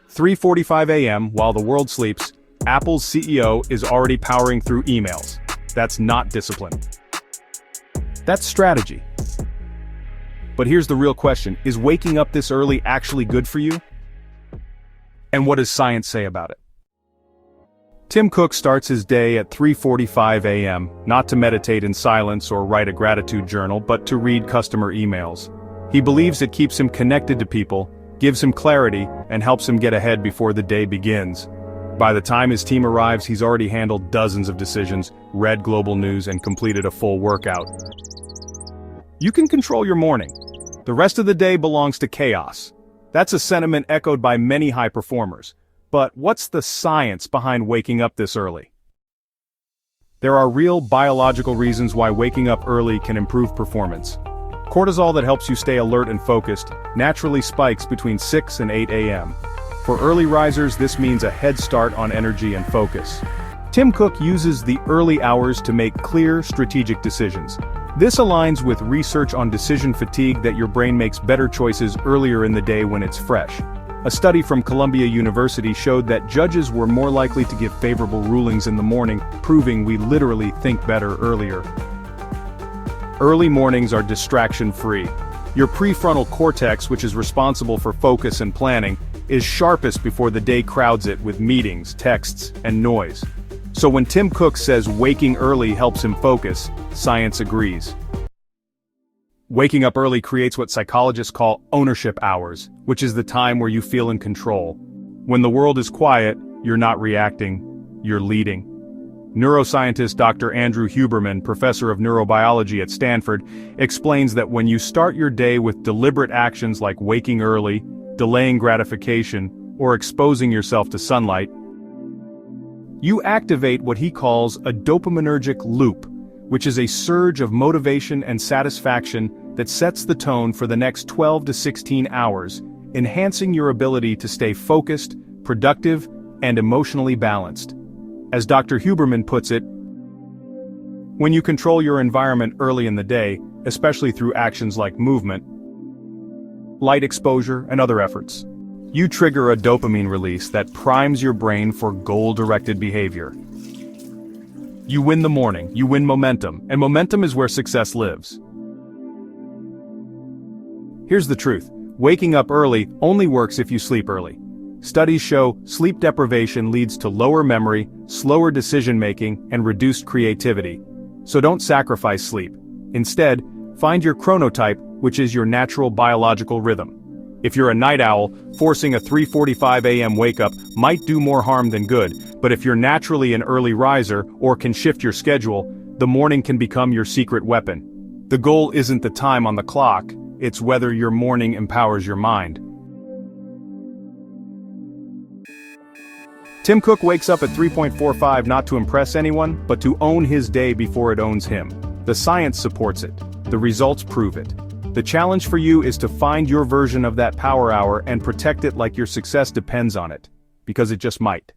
3:45 a.m. while the world sleeps, Apple's CEO is already powering through emails. That's not discipline. That's strategy. But here's the real question, is waking up this early actually good for you? And what does science say about it? Tim Cook starts his day at 3:45 a.m., not to meditate in silence or write a gratitude journal, but to read customer emails. He believes it keeps him connected to people, gives him clarity, and helps him get ahead before the day begins. By the time his team arrives, he's already handled dozens of decisions, read global news, and completed a full workout. You can control your morning. The rest of the day belongs to chaos. That's a sentiment echoed by many high performers. But what's the science behind waking up this early? There are real biological reasons why waking up early can improve performance. Cortisol, that helps you stay alert and focused, naturally spikes between 6 and 8 a.m. For early risers, this means a head start on energy and focus. Tim Cook uses the early hours to make clear, strategic decisions. This aligns with research on decision fatigue, that your brain makes better choices earlier in the day when it's fresh. A study from Columbia University showed that judges were more likely to give favorable rulings in the morning, proving we literally think better earlier. Early mornings are distraction-free. Your prefrontal cortex, which is responsible for focus and planning, is sharpest before the day crowds it with meetings, texts, and noise. So when Tim Cook says waking early helps him focus, science agrees. Waking up early creates what psychologists call ownership hours, which is the time where you feel in control. When the world is quiet, you're not reacting, you're leading. Neuroscientist Dr. Andrew Huberman, professor of neurobiology at Stanford, explains that when you start your day with deliberate actions like waking early, delaying gratification, or exposing yourself to sunlight, you activate what he calls a dopaminergic loop, which is a surge of motivation and satisfaction that sets the tone for the next 12 to 16 hours, enhancing your ability to stay focused, productive, and emotionally balanced. As Dr. Huberman puts it, when you control your environment early in the day, especially through actions like movement, light exposure, and other efforts, you trigger a dopamine release that primes your brain for goal-directed behavior. You win the morning, you win momentum, and momentum is where success lives. Here's the truth, waking up early only works if you sleep early. Studies show sleep deprivation leads to lower memory, slower decision-making, and reduced creativity. So don't sacrifice sleep. Instead, find your chronotype, which is your natural biological rhythm. If you're a night owl, forcing a 3:45 a.m. wake-up might do more harm than good, but if you're naturally an early riser or can shift your schedule, the morning can become your secret weapon. The goal isn't the time on the clock, it's whether your morning empowers your mind. Tim Cook wakes up at 3:45 not to impress anyone, but to own his day before it owns him. The science supports it. The results prove it. The challenge for you is to find your version of that power hour and protect it like your success depends on it. Because it just might.